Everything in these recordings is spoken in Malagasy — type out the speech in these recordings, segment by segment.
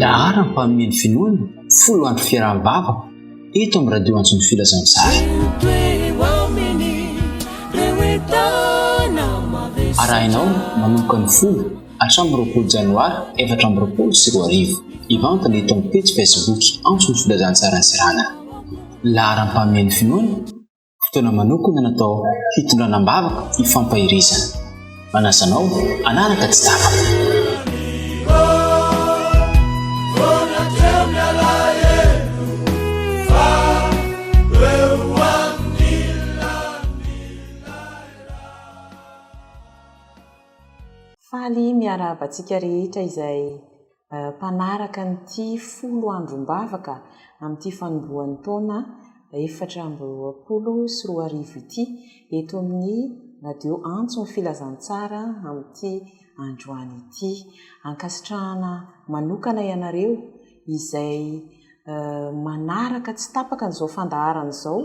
Lahara mpanomeny finoana folo andro fiaraha-bavaka eto amin'ny radio Antsony Filazantsara. Arahinao manomboka ny folo hatramin'ny 20 Janoary 2024. Ivantana eto amin'ny page Facebook Antsony Filazantsara ny Sirana. Lahara mpanomeny finoana fotoana manokana natao hitondranam-bavaka hifampahirizana. Manasanao anaraka tsy tapaka. Faly miarabantsika rehetra izay mpanaraka nyity 10 androm-bavaka amin'ity fanombohan'ny taona 2024 ity eto amin'ny radio Antsony Filazantsara amin'ity androany ity. Ankasitrahana manokana ianareo izay manaraka tsy tapaka n'izao fandaharana izao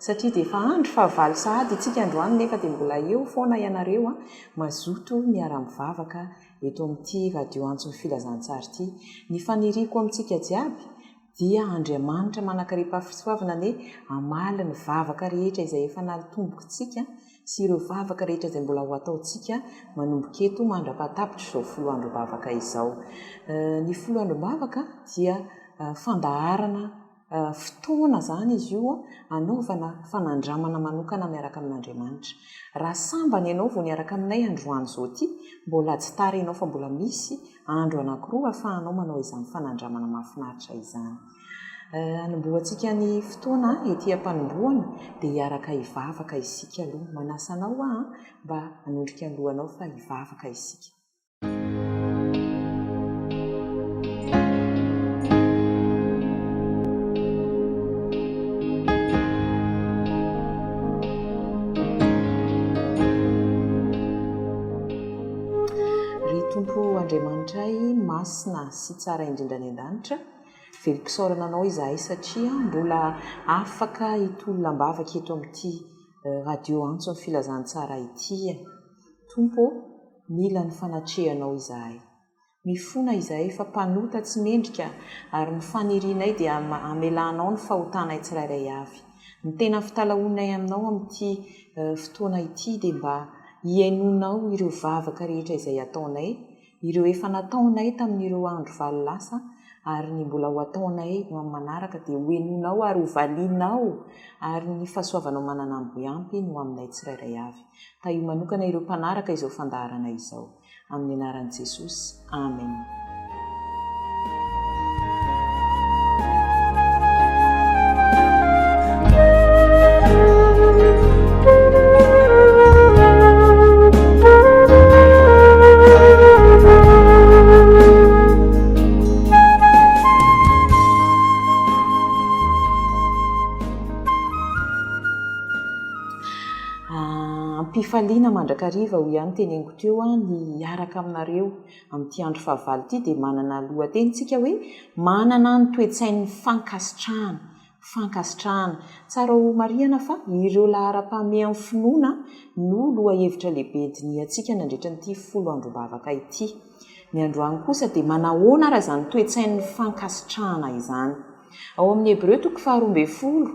satria dia efa andro fahavalo sahady itsika androany nefa dia mbola eo foana ianareo mazoto miara-mivavaka eto amin'ity radio Antsony Filazantsara ity. Ny faniriko amintsika jiaby dia Andriamanitra manakariam-pahasoavana ny amaly ny vavaka rehetra izay efa nalitombokontsika sy ireo vavaka rehetra izay mbola ho ataontsika manomboka eto mandra-patapitra izao 10 andro-bavaka izao. Ny 10 andro-bavaka dia fandaharana fotoana zany izy io anaovana fanandramana manokana miaraka amin'Andriamanitra. Raha sambany ianao vao niaraka aminay androany zao ity, mbola tsy tara ianao fa mbola misy andro anankiroa ahafahanao manao izany fanandramana mahafinaritra izany. Anombohantsika ny fotoana ety am-panombohana dia hiaraka hivavaka isika aloha. Manasanao mba hanondrika ny lohanao fa hivavaka isika. Tompo Andriamanitray masina sy tsara indrindra ny an-danitra, velom-pisaorana anao izahay satria mbola afaka hitolonam-bavaka eto amin'ity radio Antsony Filazantsara ity. Tompo, mila ny fanatrehanao izahay. Mifona izahay fa mpanota tsy mendrika ary ny fanirinay dia amelanao ny fahotanay tsirairay avy. Ny tena fitalaonay aminao amin'ity fotoana ity dia mba hiainonao ireo vavaka rehetra izay ataonay, ireo efa nataonay tamin'ireo andro valo lasa ary ny mbola ho ataonay no amin'ny manaraka dia hoenonao ary hovalinao ary ny fahasoavanao manana amboampy no aminay tsirairay avy. Io manokana ireo mpanaraka izao fandaharana izao amin'ny anaran'i Jesosy. Amen. Mpifaliana mandrakariva ho ihany teneniko teo ny hiaraka aminareo amin'ity andro fahavalo ity dia manana lohatenitsika hoe manana ny toe-tsain'ny fankasitrahana. Tsara ho marihana fa ireo lahara-pahameha amin'ny finoana no loha hevitra lehibe diniantsika nandritra n'ity 10 andro-bavaka ity. Ny androany kosa dia manahoana raha izany toe-tsain'ny fankasitrahana izany. Ao amin'ny Hebreo 12:20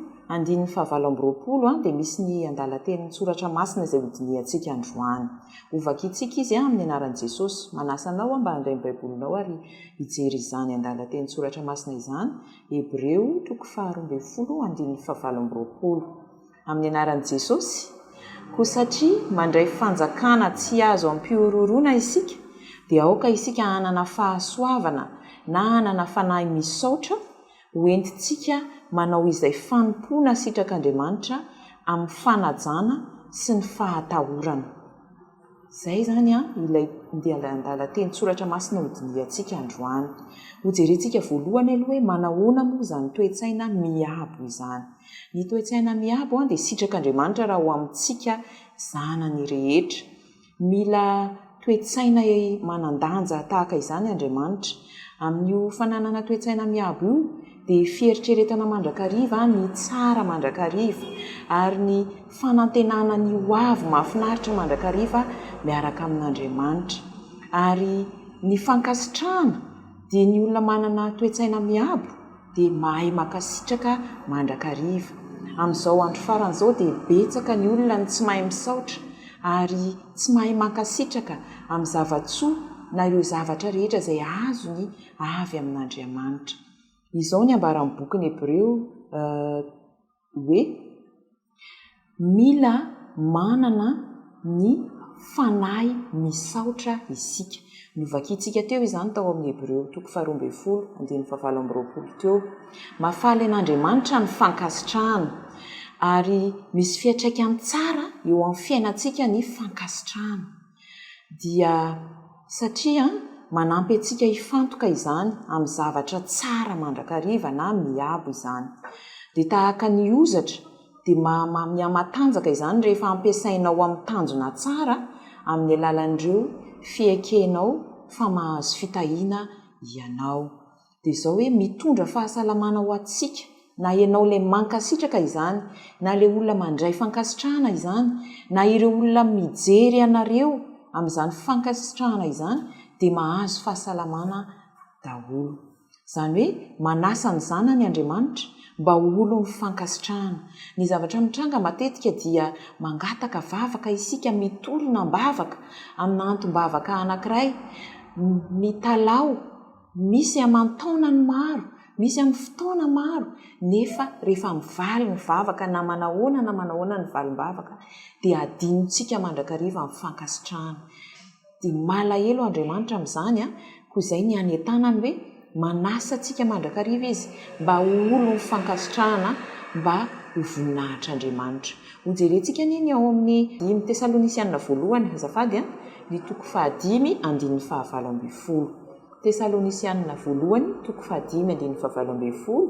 dia misy ny andala-tenin'ny soratra masina izay hodiniantsika androany. Ovakitsika izy amin'ny anaran'i Jesosy. Manasanao mba handray ny baibolinao ary hijery izany andala-tenin'ny soratra masina izany. Hebreo 12:20 amin'ny anaran'i Jesosy. Koa satria mandray fanjakana tsy azo ampiororona isika, dia aoka isika hanana fahasoavana na hanana fanahy misaotra hoentitsika manao izay fanompona sitrak'Andriamanitra amin'ny fanajana sy ny fahatahorana. Izay zany ilay andala-teny soratra masina hodiniantsika androany. Hojerentsika voalohany aloha hoe manahoana moa izany toe-tsaina miabo izany. Ny toe-tsaina miabo dia sitrak'Andriamanitra raha ho amintsika zanany rehetra. Mila toe-tsaina manandanja tahaka izany Andriamanitra. Amin'io fananana toe-tsaina miabo io dia fieritreretana mandrakariva ny tsara mandrakariva ary ny fanantenana ny hoavy mahafinaritra mandrakariva miaraka amin'Andriamanitra. Ary ny fankasitrahana dia ny olona manana toetsaina miabo dia mahay makasitraka mandrakariva. Amin'izao andro faran'izao dia betsaka ny olona ny tsy mahay misaotra ary tsy mahay mankasitraka amin'ny zavatsoa na ireo zavatra rehetra izay azony avy amin'Andriamanitra. Izao ny ambaran'ny bokin'ny Hebreo hoe mila manana ny fanahy misaotra isika. Novakitsika teo izany tao amin'ny Hebreo 12:17 teo. Mahafaly an'Andriamanitra ny fankasitrahana ary misy fiantraikany tsara eo amin'ny fiainantsika ny fankasitrahana dia satria manampy antsika hifantoka izany amin'ny zavatra tsara mandrakariva na miabo izany. Dia tahaka ny ozatra dia miamatanjaka izany rehefa ampiasainao amin'ny tanjona tsara amin'ny alalan'ireo fiekenao fa mahazo fitahiana ianao. Dia izao hoe mitondra fahasalamana ho antsika na ianao ilay mankasitraka izany na ilay olona mandray fankasitrahana izany na ireo olona mijery ianareo amin'izany fankasitrahana izany dia mahazo fahasalamana daholo. Izany hoe manasa ny zanany Andriamanitra mba olo ny fankasitrahana. Ny zavatra mitranga matetika dia mangataka vavaka isika mitolona mbavaka amina antom-bavaka anankiray, mitalao, misy aman-taonany maro, misy amin'ny fotoana maro, nefa rehefa mivaly ny vavaka na manahoana ny valim-bavaka dia adinontsika mandrakariva amin'ny fankasitrahana. Dia malahelo Andriamanitra amin'izany koa izay ny anentanany hoe manasa antsika mandrakariva izy mba olo ny fankasitrahana mba ho voninahitr'Andriamanitra. Hojerentsika niny ao amin'ny 5 Tesalonisianina 1 azafady ny 5:5-9. Tesalonisianina 1:5-9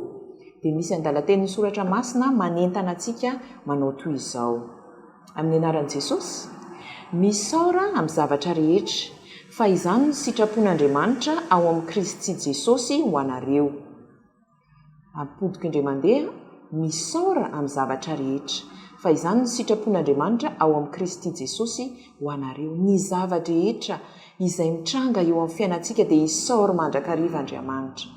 dia misy andalan-ten'ny soratra masina manentana antsika manao toy izao. Amin'ny anaran'i Jesosy, misaora amin'ny zavatra rehetra, fa izany ny sitrapon'Andriamanitra ao amin'ny Kristy Jesosy ho anareo. Ampodiky indray mandeha, misaora amin'ny zavatra rehetra, fa izany ny sitrapon'Andriamanitra ao amin'ny Kristy Jesosy ho anareo. Ny zavatra rehetra izay mitranga eo amin'ny fiainantsika dia hisaora mandrakariva Andriamanitra.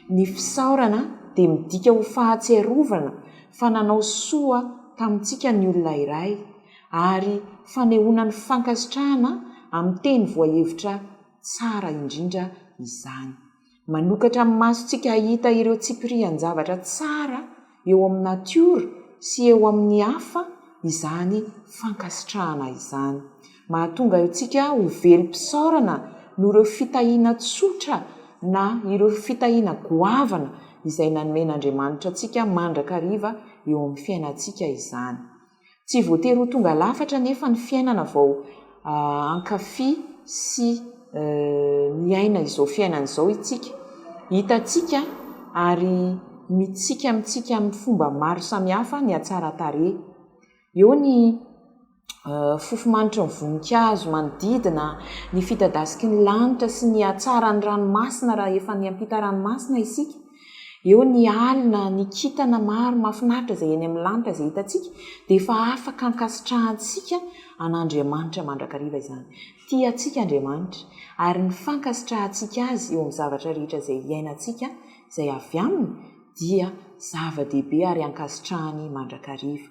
Ny fisaorana dia midika ho fahatsiarovana fa nanao soa tamintsika ny olona iray ary fanehoana ny fankasitrahana amin'ny teny voahevitra tsara indrindra izany. Manokatra amin'ny masontsika hahita ireo tsipirian'ny zavatra tsara eo amin'ny natiora sy eo amin'ny hafa izany fankasitrahana izany. Mahatonga antsika ho velom-pisaorana no ireo fitahiana tsotra na ireo fitahiana goavana izay nanomen'Andriamanitra antsika mandrakariva eo amin'ny fiainantsika izany. Tsy voatery ho tonga lafatra nefa ny fiainana vao ankafy sy miaina izao fiainana izao itsika. Hitantsika ary mitsika amintsika amin'ny fomba maro samihafa ny hatsara-tarehy. Eo ny fofomanitra ny voninkazo manodidina, ny fitadasiky ny lanitra sy ny hatsara ny ranomasina raha efa niampita ranomasina isika. Eo ny alina, ny kintana maro mahafinaritra izay eny amin'ny lanitra izay hitantsika dia efa afaka hankasitrahantsika an'Andriamanitra mandrakariva izany. Tiantsika Andriamanitra ary ny fankasitrahantsika azy eo amin'ny zavatra rehetra izay iainantsika izay avy aminy dia zava-dehibe ary hankasitrahany mandrakariva.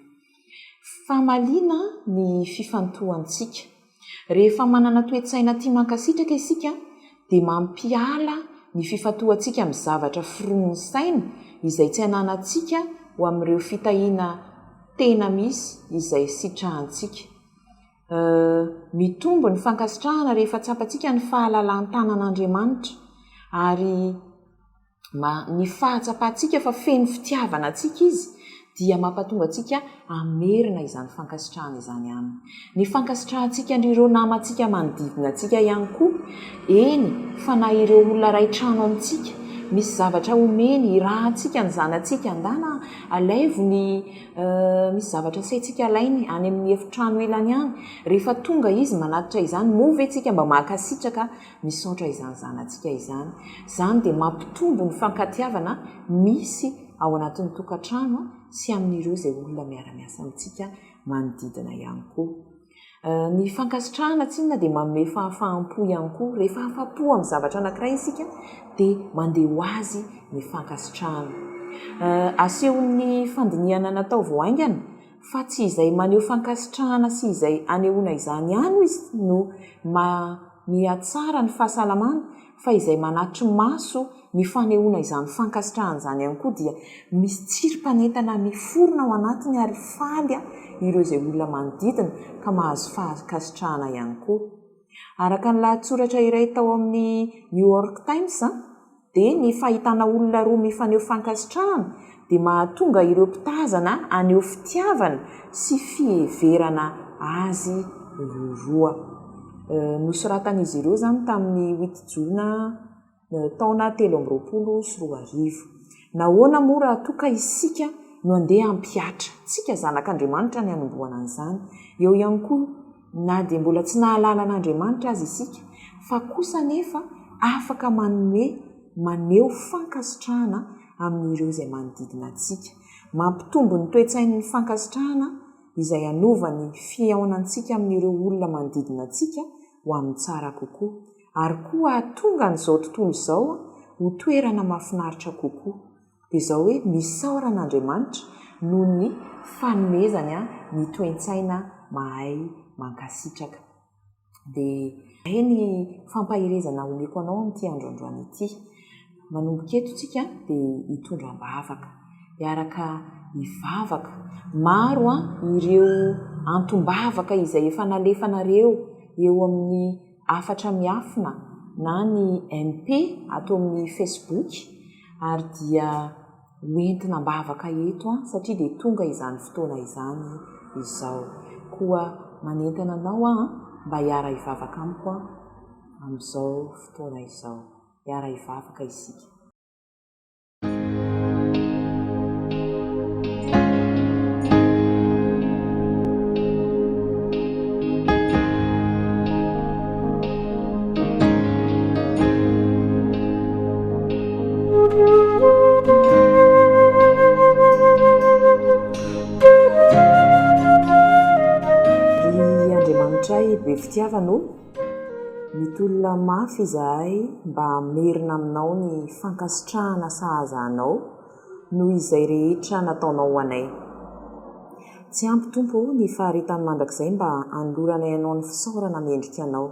Famaliana ny fifantohantsika. Rehefa manana toe-tsaina tia mankasitraka isika dia mampiala ny fifantohantsika amin'ny zavatra fironin'ny saina izay tsy hananantsika ho amin'ireo fitahiana tena misy izay sitrahantsika. Mitombo ny fankasitrahana rehefa tsapantsika ny fahalalan-tanan'Andriamanitra ary ny fahatsapantsika fa feno fitiavana antsika izy dia mampatonga antsika amerina izany fankasitrahana izany aminy. Ny fankasitrahantsika ireo namantsika manodidina antsika ihany koa, eny fa na ireo olona ray trano amintsika misy zavatra omeny raha antsika ny zanantsika andana alaivony misy zavatra saintsika alainy any amin'ny efitrano elany any rehefa tonga izy manatitra izany move tsika mba mahakasitraka misaotra izany zanantsika izany zany dia mampitombo ny fankatiavana misy ao anatin'ny tokantrano sy amin'ireo izay olona miara-miasa amintsika manodidina ihany koa ny fankasitrahana tsinona dia manome fahafaham-po ihany koa rehefa afa-po amin'ny zavatra anankiray isika dia mandeha ho azy ny fankasitrahana asehon'ny fandinihana natao voaingana fa tsy izay maneho fankasitrahana sy izay anehoana izany ihany izy no mihatsara ny fahasalamana fa izay manatry maso ny fanehoana izany fankasitrahana izany ihany koa dia misy tsirim-panentana miforona ao anatiny ary falya ireo izay olona manodidina ka mahazo fankasitrahana ihany koa araka ny lahatsoratra iray tao amin'ny New York Times dia ny fahitana olona roa mifaneho fankasitrahana dia mahatonga ireo mpitazana aneo fitiavana sy fiheverana azy roa nosoratan'izy ireo zany tamin'ny 8 Jona taona 2024 nahoana moa raha toka isika no andeha hampiatra tsika zanak'Andriamanitra ny anomboana an'izany eo ihany koa na dia mbola tsy nahalala an'Andriamanitra azy isika fa kosa nefa afaka maneho fankasitrahana amin'ireo izay manodidina antsika mampitombo ny toe-tsain'ny fankasitrahana izay anovany fiaonantsika amin'ireo olona manodidina antsika ho amin'ny tsara kokoa ary koa ahatonga n'izao tontolo izao ho toerana mahafinaritra kokoa dia izao hoe misaora an'Andriamanitra noho ny fanomezany ny toe-tsaina mahay mankasitraka dia ny fampahirezana omeko anao amin'ity androandroany ity manomboka eto tsika dia hitondram-bavaka hiaraka hivavaka maro ireo antom-bavaka izay efa nalefanareo eo amin'ny 4 miafina na ny MP atao amin'ny Facebook ary dia hoentina mbavaka eto satria dia tonga izany fotoana izany izao koa manentana anao mba hiara hivavaka amiko amin'izao fotoana izao hiara hivavaka isika be fitiavano mitolona mafy izahay mba merina aminao ny fankasitrahana sahaza anao noho izay rehetra nataonao anay tsy ampy tompo ny faharetany mandrakizay mba anoloranay anao ny fisaorana mendrika anao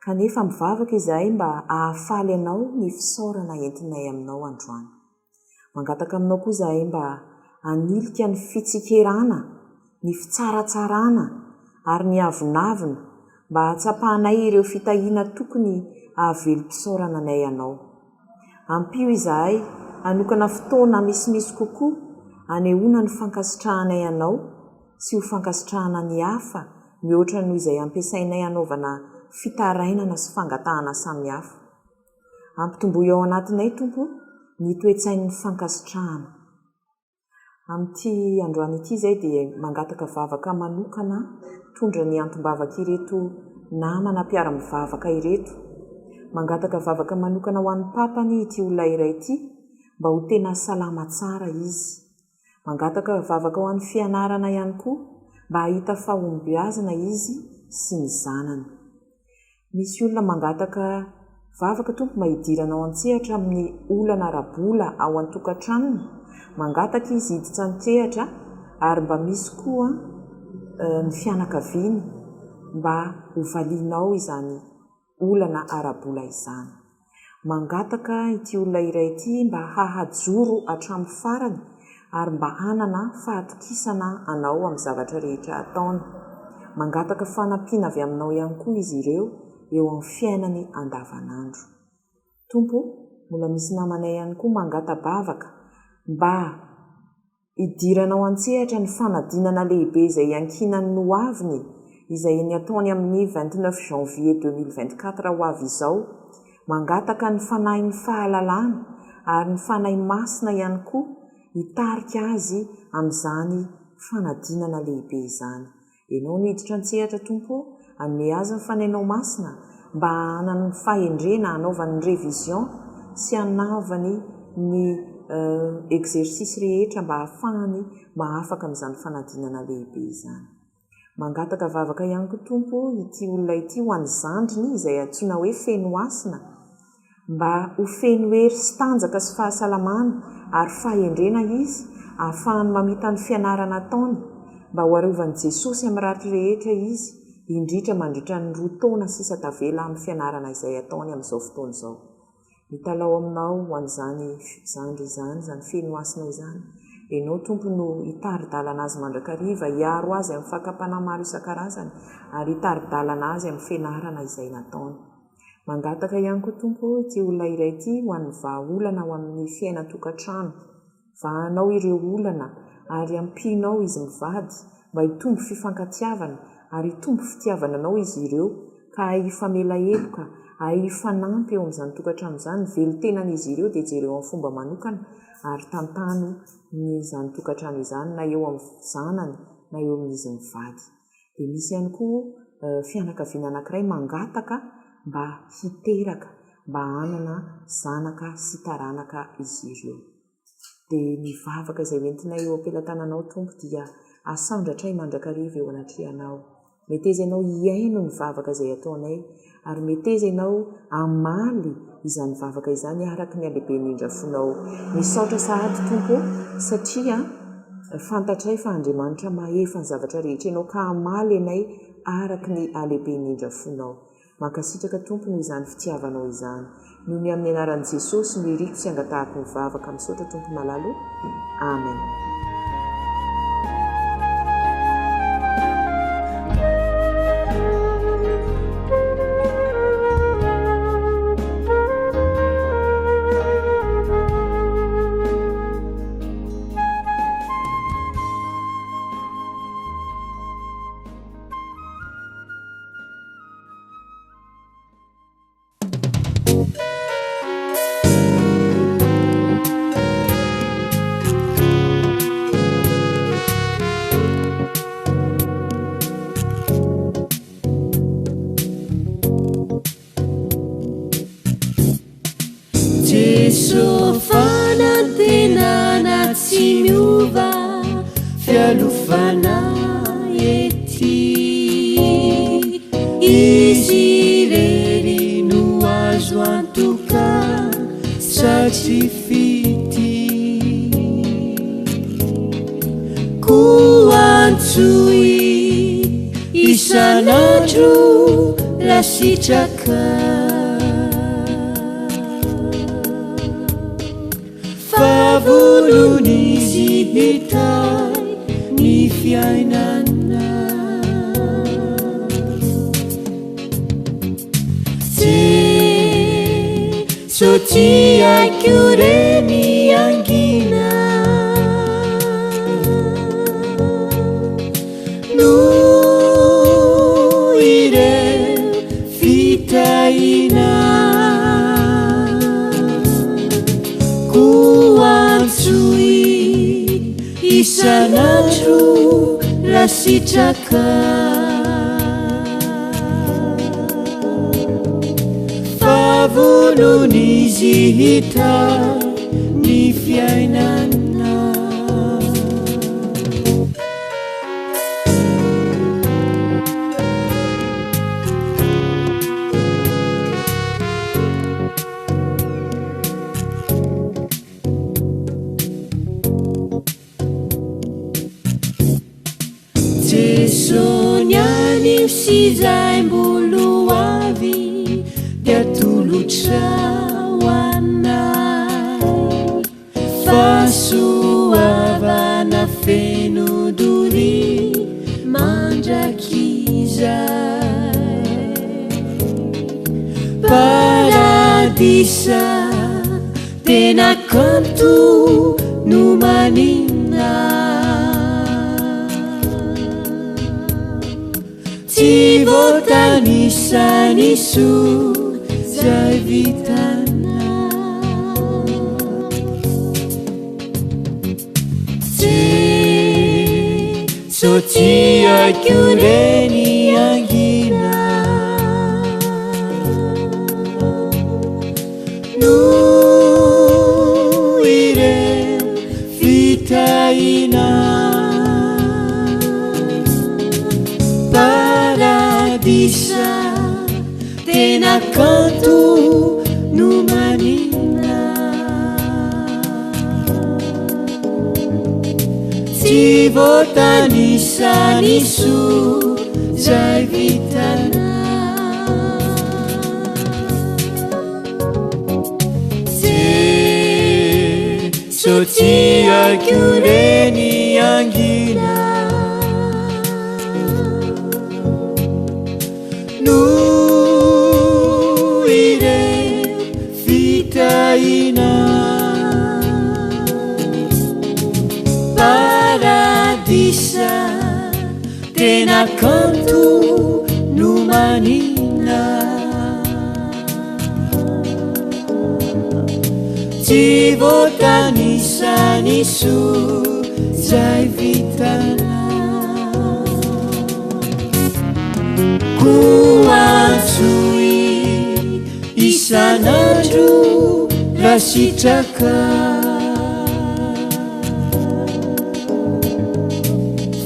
kanefa mivavaka izahay mba ahafaly anao ny fisaorana entinay aminao androany mangataka aminao koa izahay mba anilika ny fitsikerana ny fitsaratsarana ary ny avonavina mba hatsapahanay ireo fitahiana tokony ahavelom-pisaorana anay anao ampio izahay anokana fotoana misimisy kokoa anehoana ny fankasitrahanay anao sy ho fankasitrahana ny hafa mihoatra noho izay ampiasainay anaovana fitarainana sy fangatahana samihafa ampitomboy ao anatinay tompo ny toe-tsain'ny fankasitrahana amin'ity androany ity izay dia mangataka vavaka manokana tondra ny antom-bavaka ireto namana mpiara-mivavaka ireto mangataka vavaka manokana ho an'ny papany ity olona iray ity mba ho tena salama tsara izy mangataka vavaka ho an'ny fianarana ihany koa mba hahita fahombiazana izy sy ny zanany misy olona mangataka vavaka tompo mba hidirana ao an-tsehatra amin'ny olana rabola ao an-tokantranony mangataka izy hiditra an-tsehatra ary mba misy koa ny fianakaviany mba hovalianao izany olana arabola izany mangataka ity olona iray ity mba hahajoro hatramin'ny farany ary mba hanana fahatokisana anao amin'ny zavatra rehetra ataony mangataka fanampiana avy aminao ihany koa izy ireo eo amin'ny fiainany andavanandro tompo mbola misy namanay ihany koa mangata-bavaka mba hidiranao an-tsehatra ny fanadinana lehibe izay ankinany no aviny izay ny ataony amin'ny 29 janvier 2024 ho avy izao mangataka ny fanahin'ny fahalalana ary ny fanahy masina ihany koa hitarika azy amin'izany fanadinana lehibe izany. Ianao niditra an-tsehatra tompo amin'ny azy ny fanainao masina mba hanany fahendrena hanaovany révision sy hanavany ny exercice rehetra mba hahafahany mahafaka amin'izany fanadinana lehibe izany. Mangataka vavaka ihany koa tompo ity olona ity ho any zandriny izay antsoina hoe fenoasina mba ho feno hery sy tanjaka sy fahasalamana ary fahendrena izy ahafahany mamita ny fianarana ataony mba ho arovany Jesosy amin'ny rahatry rehetra izy indritra mandritra ny 2 taona sisa tavela amin'ny fianarana izay ataony amin'izao fotoana izao. Mitalao aminao ho an'izany zandry izany, izany fenoasina izany. Ianao tompo no hitari-dalana azy mandrakariva, hiaro azy amin'ny fakapana maro isan-karazany ary hitari-dalana azy amin'ny fianarana izay nataony. Mangataka ihany koa tompo ity olona iray ity ho an'ny vahaolana ho amin'ny fiainan-tokantrano. Vahanao ireo olana ary ampinao izy mivady mba hitombo fifankatiavana ary hitombo fitiavana anao izy ireo ka hifamela heloka, hifanampy eo amin'izany tokantrano izany. Velontenan'izy ireo dia jereo amin'ny fomba manokana ary tantano nyizany tokantrano izany na eo amin'ny zanany na eo amin'izy mivady. Dia misy ihany koa fianakaviana anankiray mangataka mba hiteraka, mba hanana zanaka sy taranaka izy ireo. Dia ny vavaka izay entinay eo am-pelantananao tompo dia asandratray mandrakariva eo anatrehanao. Meteza ianao hiaino ny vavaka izay ataonay ary meteza ianao amaly izany vavaka izany araka ny alehibe nindrafonao. Misaotra sahady tompo satria fantatray fa Andriamanitra mahefa ny zavatra rehetra ianao ka amaly anay araka ny alehibe nindrafonao. Mankasitraka tompo no izany fitiavanao izany. Nohony amin'ny anaran'i Jesosy no iriko sy angatahako ny vavaka misaotra tompo malalo. Amen. Sofanantenana tsy miova fialofana ety izy rery no azo antoka satria fity koantsoi isanandro lasitraka favolon'izy hitay ny fiainana so tiako reny angina no ireo fitahina koantsoi isanandro lasitraka favolon'izy hitay ny fiainana Jesoniani sy zay mbolo avy dia tolotra hoanay fahasoavana feno dory mandrakizay paradisa tena kanto no manina tsy voatanisaniso zay vitana sotiako reny angina no ireo fitahina paradisa tena kanto no manina tsy voatanisa so zay vitana sotiako reny angina no ireo fitahina paradisa tena kanto no manina tsy voatanisa so zay vitana koantsoi isanandro rasitraka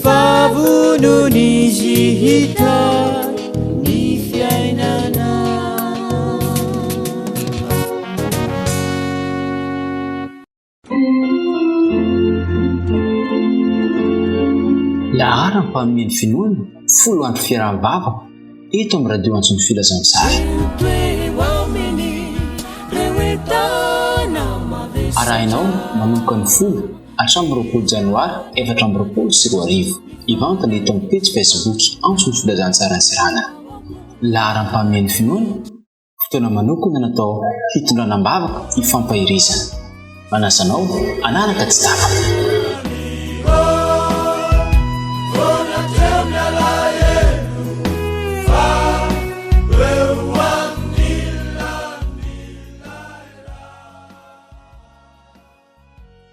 favononizy hita ny fiainana lahara mpanomeny finoana folo andro fiaraha-bava eto amin'ny radio antsony filazantsara arahinao manomboka ny folo hatramin'ny 20 janoary 2024 ivantana eto amin'ny page Facebook antsony filazantsara ny sirana lahara-mpanomeny finoana fotoana manokana natao hitondranam-bavaka hifampahirizana manasanao anaraka tsy tapaka